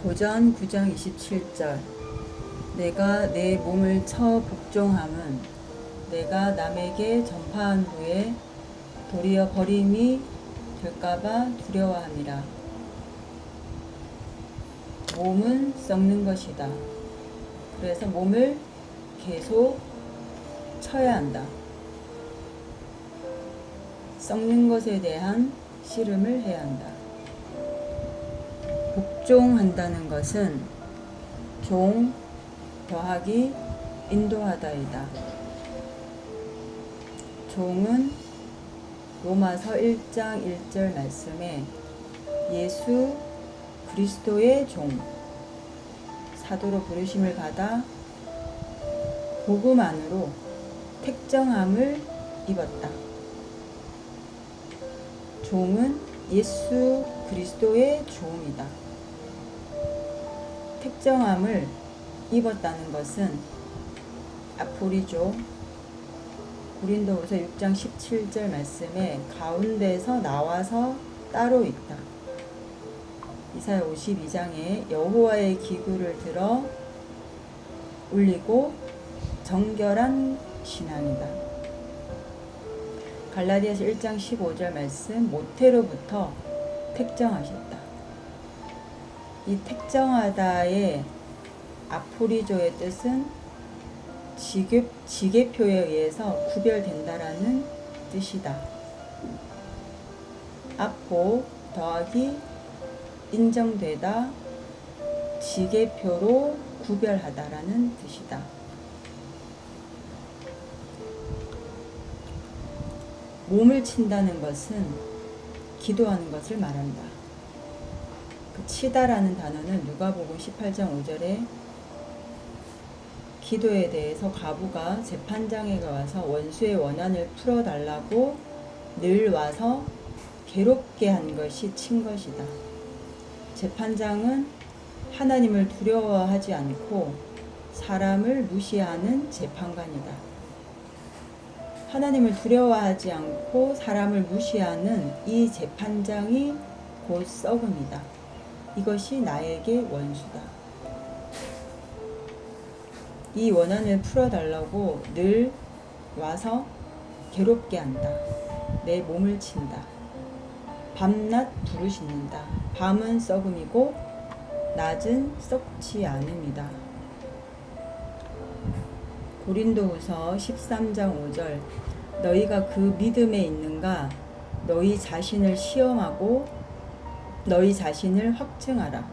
고전 9장 27절 내가 내 몸을 쳐 복종함은 내가 남에게 전파한 후에 도리어 버림이 될까봐 두려워함이라. 몸은 썩는 것이다. 그래서 몸을 계속 쳐야 한다. 썩는 것에 대한 씨름을 해야 한다. 복종한다는 것은 종 더하기 인도하다이다. 종은 로마서 1장 1절 말씀에 예수 그리스도의 종, 사도로 부르심을 받아 복음 안으로 택정함을 입었다. 종은 예수 그리스도의 종이다. 택정함을 입었다는 것은 아포리조 고린도후서 6장 17절 말씀에 가운데서 나와서 따로 있다. 이사야 52장에 여호와의 기구를 들어 울리고 정결한 신앙이다. 갈라디아서 1장 15절 말씀 모태로부터 택정하셨다. 이 택정하다의 아포리조의 뜻은 지계표에 의해서 구별된다라는 뜻이다. 아포 더하기 인정되다, 지계표로 구별하다라는 뜻이다. 몸을 친다는 것은 기도하는 것을 말한다. 그 치다라는 단어는 누가복음 18장 5절에 기도에 대해서 과부가 재판장에 와서 원수의 원한을 풀어달라고 늘 와서 괴롭게 한 것이 친 것이다. 재판장은 하나님을 두려워하지 않고 사람을 무시하는 재판관이다. 하나님을 두려워하지 않고 사람을 무시하는 이 재판장이 곧 썩음이다. 이것이 나에게 원수다. 이 원한을 풀어달라고 늘 와서 괴롭게 한다. 내 몸을 친다. 밤낮 부르짖는다. 밤은 썩음이고 낮은 썩지 않음이다. 고린도후서 13장 5절 너희가 그 믿음에 있는가 너희 자신을 시험하고 너희 자신을 확증하라.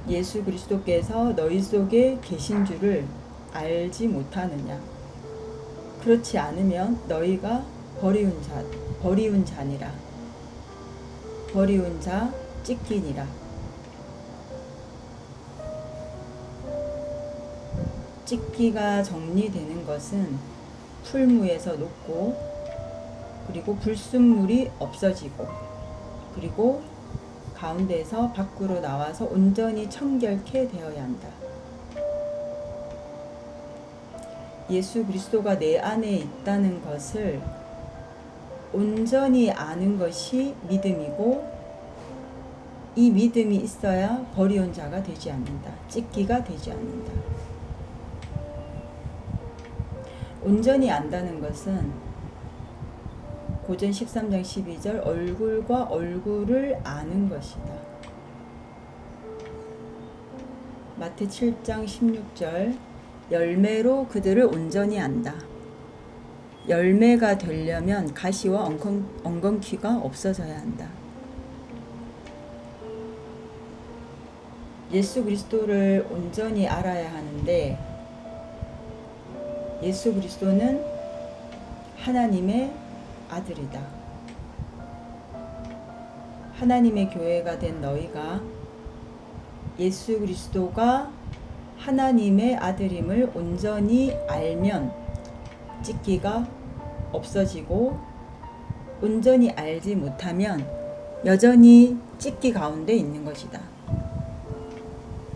예수 그리스도께서 너희 속에 계신 줄을 알지 못하느냐. 그렇지 않으면 너희가 버리운 자니라. 버리운 자 찢기니라. 찢기가 정리되는 것은 풀무에서 녹고 그리고 불순물이 없어지고 그리고 가운데에서 밖으로 나와서 온전히 청결케 되어야 한다. 예수 그리스도가 내 안에 있다는 것을 온전히 아는 것이 믿음이고 이 믿음이 있어야 버리온 자가 되지 않는다. 찢기가 되지 않는다. 온전히 안다는 것은 고전 13장 12절 얼굴과 얼굴을 아는 것이다. 마태 7장 16절 열매로 그들을 온전히 안다. 열매가 되려면 가시와 엉겅퀴가 없어져야 한다. 예수 그리스도를 온전히 알아야 하는데 예수 그리스도는 하나님의 아들이다. 하나님의 교회가 된 너희가 예수 그리스도가 하나님의 아들임을 온전히 알면 찢기가 없어지고 온전히 알지 못하면 여전히 찢기 가운데 있는 것이다.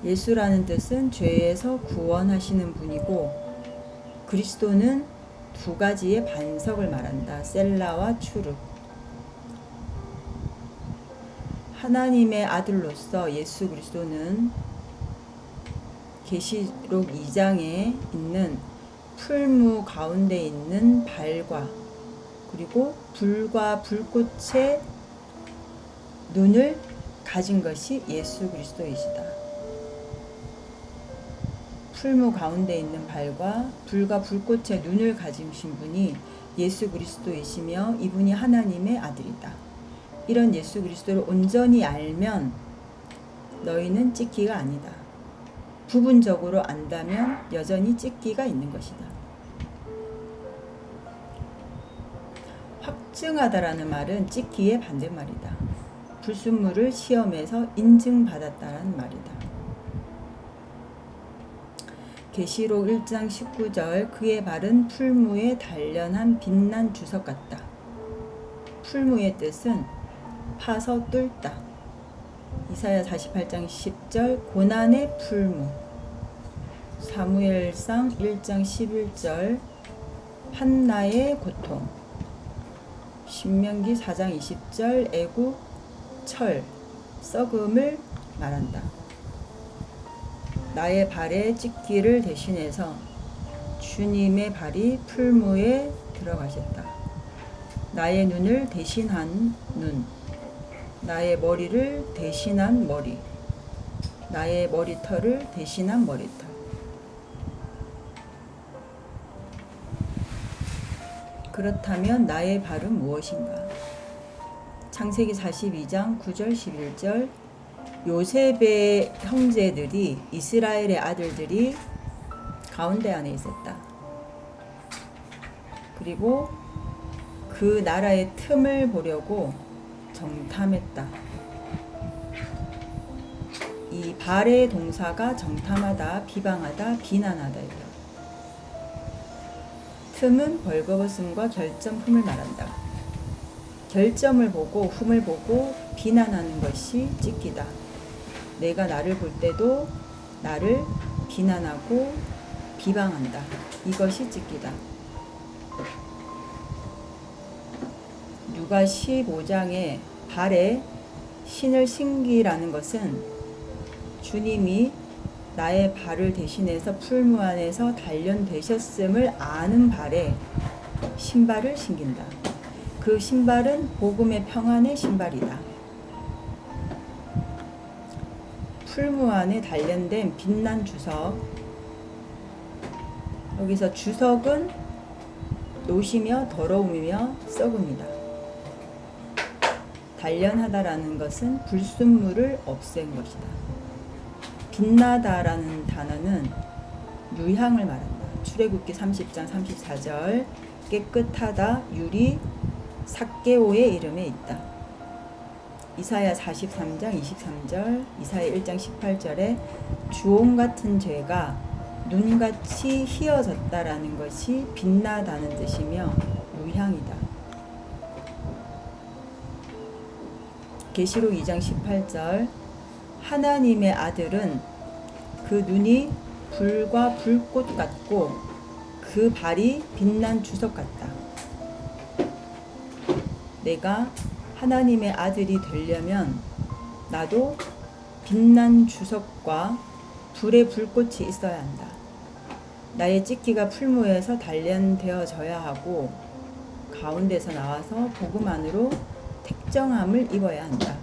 예수라는 뜻은 죄에서 구원하시는 분이고 그리스도는 두 가지의 반석을 말한다. 셀라와 추르. 하나님의 아들로서 예수 그리스도는 계시록 2장에 있는 풀무 가운데 있는 발과 그리고 불과 불꽃의 눈을 가진 것이 예수 그리스도이시다. 풀무 가운데 있는 발과 불과 불꽃의 눈을 가지신 분이 예수 그리스도이시며 이분이 하나님의 아들이다. 이런 예수 그리스도를 온전히 알면 너희는 찢기가 아니다. 부분적으로 안다면 여전히 찢기가 있는 것이다. 확증하다라는 말은 찢기의 반대말이다. 불순물을 시험에서 인증받았다라는 말이다. 계시록 1장 19절 그의 발은 풀무에 단련한 빛난 주석 같다. 풀무의 뜻은 파서 뚫다. 이사야 48장 10절 고난의 풀무. 사무엘상 1장 11절 한나의 고통. 신명기 4장 20절 애굽 철 썩음을 말한다. 나의 발에 찢기를 대신해서 주님의 발이 풀무에 들어가셨다. 나의 눈을 대신한 눈, 나의 머리를 대신한 머리, 나의 머리털을 대신한 머리털. 그렇다면 나의 발은 무엇인가? 창세기 42장 9절 11절 요셉의 형제들이 이스라엘의 아들들이 가운데 안에 있었다. 그리고 그 나라의 틈을 보려고 정탐했다. 이 발의 동사가 정탐하다, 비방하다, 비난하다이다. 틈은 벌거벗음과 결점품을 말한다. 결점을 보고 흠을 보고 비난하는 것이 찢기다. 내가 나를 볼 때도 나를 비난하고 비방한다. 이것이 찢기다. 누가 15장에 발에 신을 신기라는 것은 주님이 나의 발을 대신해서 풀무 안에서 단련되셨음을 아는 발에 신발을 신긴다. 그 신발은 복음의 평안의 신발이다. 풀무 안에 단련된 빛난 주석. 여기서 주석은 노시며 더러움이며 썩음이다. 단련하다라는 것은 불순물을 없앤 것이다. 빛나다라는 단어는 유향을 말한다. 출애굽기 30장 34절 깨끗하다 유리 삭개오의 이름에 있다. 이사야 43장 23절 이사야 1장 18절에 주홍 같은 죄가 눈같이 희어졌다라는 것이 빛나다는 뜻이며 유향이다. 계시록 2장 18절 하나님의 아들은 그 눈이 불과 불꽃 같고 그 발이 빛난 주석 같다. 내가 하나님의 아들이 되려면 나도 빛난 주석과 불의 불꽃이 있어야 한다. 나의 찢기가 풀무에서 단련되어져야 하고 가운데서 나와서 복음 안으로 택정함을 입어야 한다.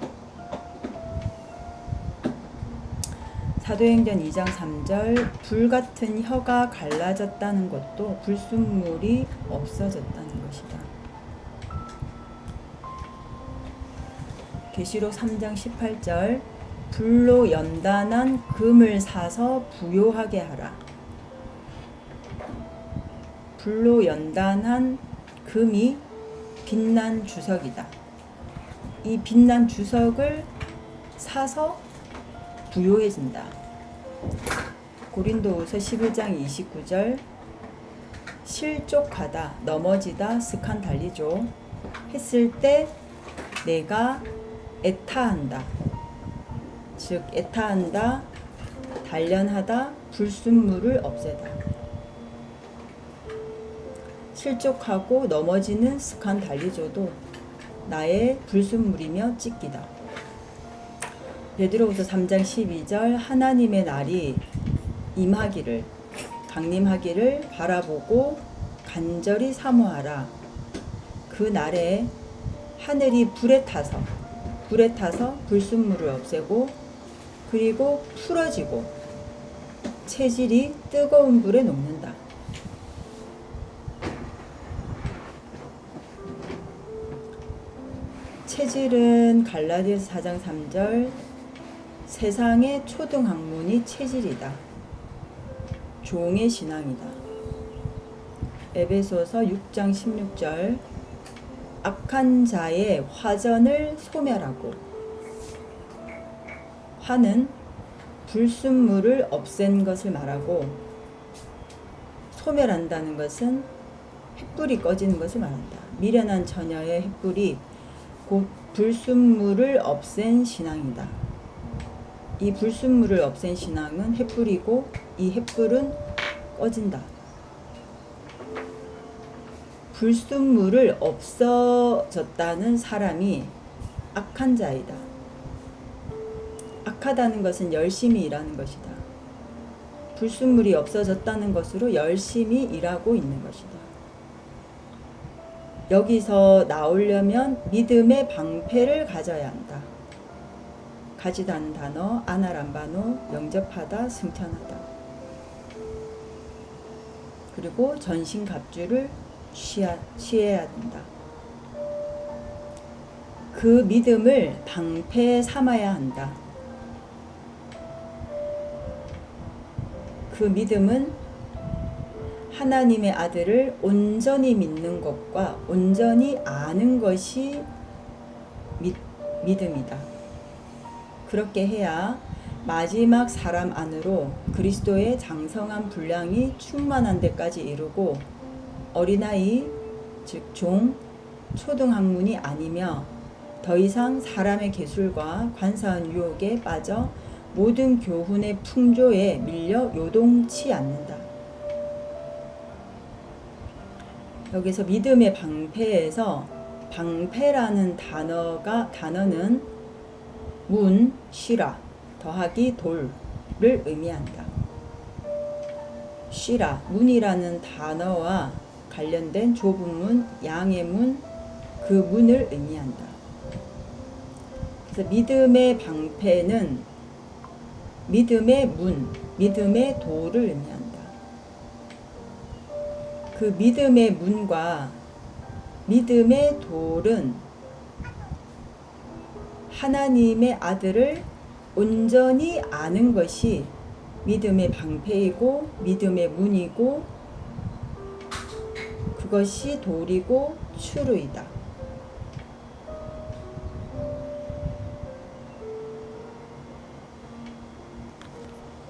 사도행전 2장 3절 불같은 혀가 갈라졌다는 것도 불순물이 없어졌다는 것이다. 계시록 3장 18절 불로 연단한 금을 사서 부요하게 하라. 불로 연단한 금이 빛난 주석이다. 이 빛난 주석을 사서 부요해진다. 고린도후서 11장 29절 실족하다, 넘어지다, 스칸달리조 했을 때 내가 애타한다. 즉 애타한다, 단련하다, 불순물을 없애다. 실족하고 넘어지는 스칸달리조도 나의 불순물이며 찢기다. 베드로후서 3장 12절 하나님의 날이 임하기를 강림하기를 바라보고 간절히 사모하라. 그 날에 하늘이 불에 타서 불순물을 없애고 그리고 풀어지고 체질이 뜨거운 불에 녹는다. 체질은 갈라디아서 4장 3절 세상의 초등 학문이 체질이다. 종의 신앙이다. 에베소서 6장 16절 악한 자의 화전을 소멸하고 화는 불순물을 없앤 것을 말하고 소멸한다는 것은 횃불이 꺼지는 것을 말한다. 미련한 처녀의 횃불이 곧 불순물을 없앤 신앙이다. 이 불순물을 없앤 신앙은 횃불이고 이 횃불은 꺼진다. 불순물을 없어졌다는 사람이 악한 자이다. 악하다는 것은 열심히 일하는 것이다. 불순물이 없어졌다는 것으로 열심히 일하고 있는 것이다. 여기서 나오려면 믿음의 방패를 가져야 한다. 가지도 않은 단어 아나람바노 영접하다 승천하다. 그리고 전신갑주를 취해야 된다. 그 믿음을 방패 삼아야 한다. 그 믿음은 하나님의 아들을 온전히 믿는 것과 온전히 아는 것이 믿음이다. 그렇게 해야 마지막 사람 안으로 그리스도의 장성한 분량이 충만한 데까지 이르고 어린아이, 즉 종, 초등학문이 아니며 더 이상 사람의 계술과 관사한 유혹에 빠져 모든 교훈의 풍조에 밀려 요동치 않는다. 여기서 믿음의 방패에서 방패라는 단어는 문, 쉬라, 더하기 돌을 의미한다. 쉬라, 문이라는 단어와 관련된 좁은 문, 양의 문, 그 문을 의미한다. 그래서 믿음의 방패는 믿음의 문, 믿음의 도를 의미한다. 그 믿음의 문과 믿음의 돌은 하나님의 아들을 온전히 아는 것이 믿음의 방패이고 믿음의 문이고 그것이 돌이고 추루이다.